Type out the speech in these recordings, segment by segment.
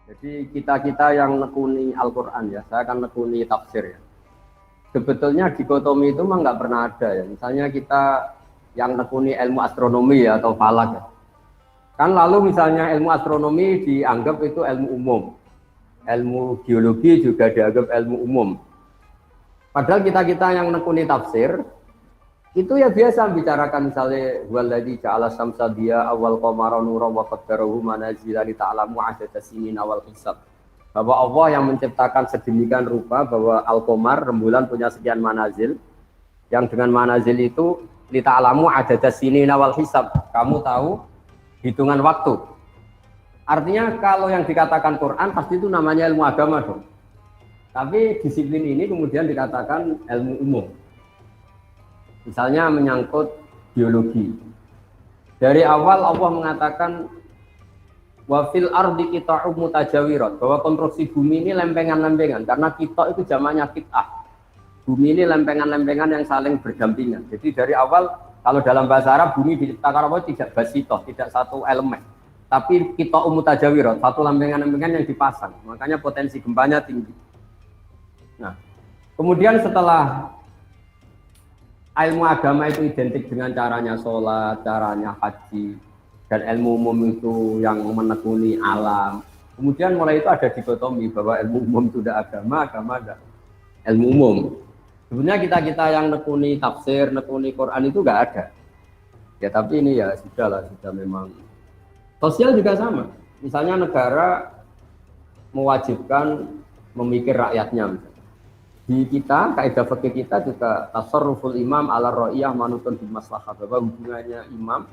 Jadi kita yang nekuni Al-Quran ya, saya akan nekuni tafsir ya. Sebetulnya dikotomi itu mah nggak pernah ada ya. Misalnya kita yang nekuni ilmu astronomi ya atau falak ya. Kan lalu misalnya ilmu astronomi dianggap itu ilmu umum. Ilmu geologi juga dianggap ilmu umum. Padahal kita yang nekuni tafsir itu ya biasa bicarakan misalnya waladzi ja'ala syamsa diya awal qamara nuran wa qaddarahu manazila li ta'lamu 'adada sinin awal hisab. Bahwa Allah yang menciptakan sedemikian rupa bahwa al-qamar rembulan punya sekian manazil, yang dengan manazil itu li ta'lamu 'adada sinin awal hisab. Kamu tahu hitungan waktu. Artinya kalau yang dikatakan Quran pasti itu namanya ilmu agama dong. Tapi disiplin ini kemudian dikatakan ilmu umum. Misalnya menyangkut biologi. Dari awal Allah mengatakan wa fil ardi qita'um mutajawirat, bahwa konstruksi bumi ini lempengan-lempengan, karena kita itu zamannya qit'ah. Bumi ini lempengan-lempengan yang saling berdampingan. Jadi dari awal kalau dalam bahasa Arab bumi diciptakan Allah tidak basitoh, tidak satu elemen. Tapi qita'um mutajawirat, satu lempengan-lempengan yang dipasang. Makanya potensi gempanya tinggi. Nah, kemudian setelah ilmu agama itu identik dengan caranya sholat, caranya haji, dan ilmu umum itu yang menekuni alam. Kemudian mulai itu ada dikotomi bahwa ilmu umum itu tidak agama, agama ada ilmu umum. Sebenarnya kita yang nekuni tafsir, nekuni Quran itu nggak ada. Ya tapi ini ya sudah lah, sudah memang. Sosial juga sama. Misalnya negara mewajibkan memikir rakyatnya. Misalnya. Di kita, kaidah fikih kita juga tasarruful imam ala ra'iyah manutun bil maslahah, bahwa hubungannya imam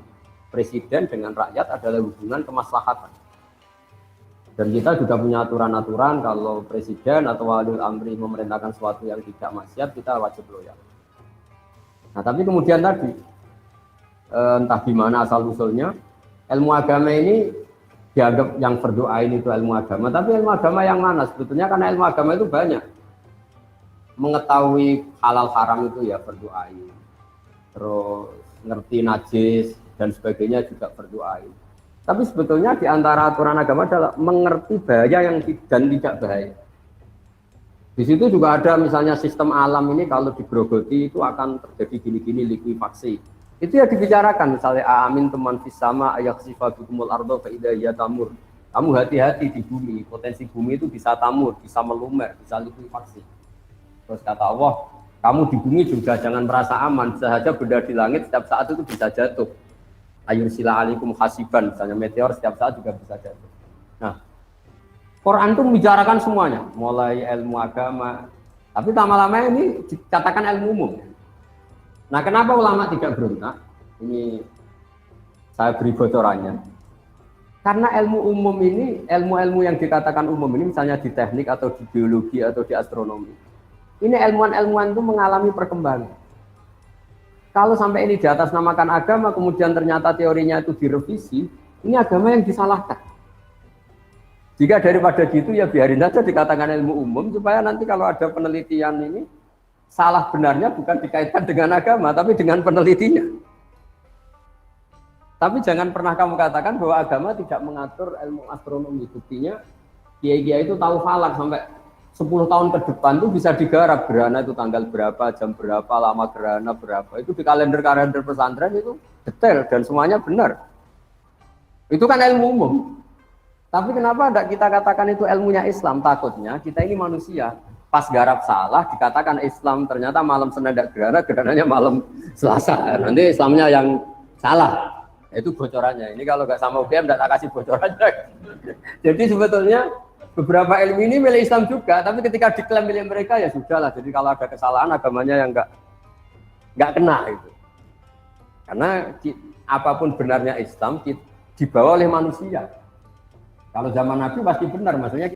presiden dengan rakyat adalah hubungan kemaslahatan. Dan kita juga punya aturan-aturan kalau presiden atau waliul amri memerintahkan sesuatu yang tidak maksiat, kita wajib loyal. Nah, tapi kemudian tadi entah gimana asal usulnya ilmu agama ini dianggap yang berdoain itu ilmu agama, tapi ilmu agama yang mana sebetulnya? Karena ilmu agama itu banyak. Mengetahui halal haram itu ya berdoain, terus ngerti najis dan sebagainya juga berdoain. Tapi sebetulnya di antara aturan agama adalah mengerti bahaya yang dan tidak bahaya. Di situ juga ada misalnya sistem alam ini kalau digerogoti itu akan terjadi gini-gini likuifaksi. Itu ya dibicarakan misalnya amin teman fisama ayaksifa bikumul ardo fa idza hiya tamur. Kamu hati-hati di bumi, potensi bumi itu bisa tamur, bisa melumer, bisa likuifaksi. Terus kata Allah, kamu di bumi juga jangan merasa aman, bisa saja benda di langit setiap saat itu bisa jatuh. Ayur sila alikum hasiban, misalnya meteor setiap saat juga bisa jatuh. Nah, Quran itu membicarakan semuanya, mulai ilmu agama, tapi lama-lama ini dikatakan ilmu umum. Nah, kenapa ulama tidak berontak? Ini saya beri bocorannya. Karena ilmu umum ini, ilmu-ilmu yang dikatakan umum ini, misalnya di teknik atau di biologi atau di astronomi, ini ilmuwan-ilmuwan itu mengalami perkembangan. Kalau sampai ini di atas namakan agama, kemudian ternyata teorinya itu direvisi, ini agama yang disalahkan. Jika daripada gitu ya biarin saja dikatakan ilmu umum, supaya nanti kalau ada penelitian ini, salah benarnya bukan dikaitkan dengan agama, tapi dengan penelitinya. Tapi jangan pernah kamu katakan bahwa agama tidak mengatur ilmu astronomi. Buktinya, kiai-kiai itu tahu falak sampai 10 tahun ke depan tuh bisa digarap gerhana itu tanggal berapa, jam berapa, lama gerhana berapa. Itu di kalender-kalender pesantren itu detail dan semuanya benar. Itu kan ilmu umum. Tapi kenapa tidak kita katakan itu ilmunya Islam? Takutnya kita ini manusia. Pas garap salah dikatakan Islam, ternyata malam Senin tidak gerhana, gerhananya malam Selasa. Nanti Islamnya yang salah. Itu bocorannya. Ini kalau nggak sama UGM tidak tak kasih bocorannya. Jadi sebetulnya beberapa ilmu ini milik Islam juga, tapi ketika diklaim milik mereka ya sudahlah. Jadi kalau ada kesalahan agamanya yang nggak kena itu. Karena apapun benarnya Islam dibawa oleh manusia. Kalau zaman Nabi pasti benar, maksudnya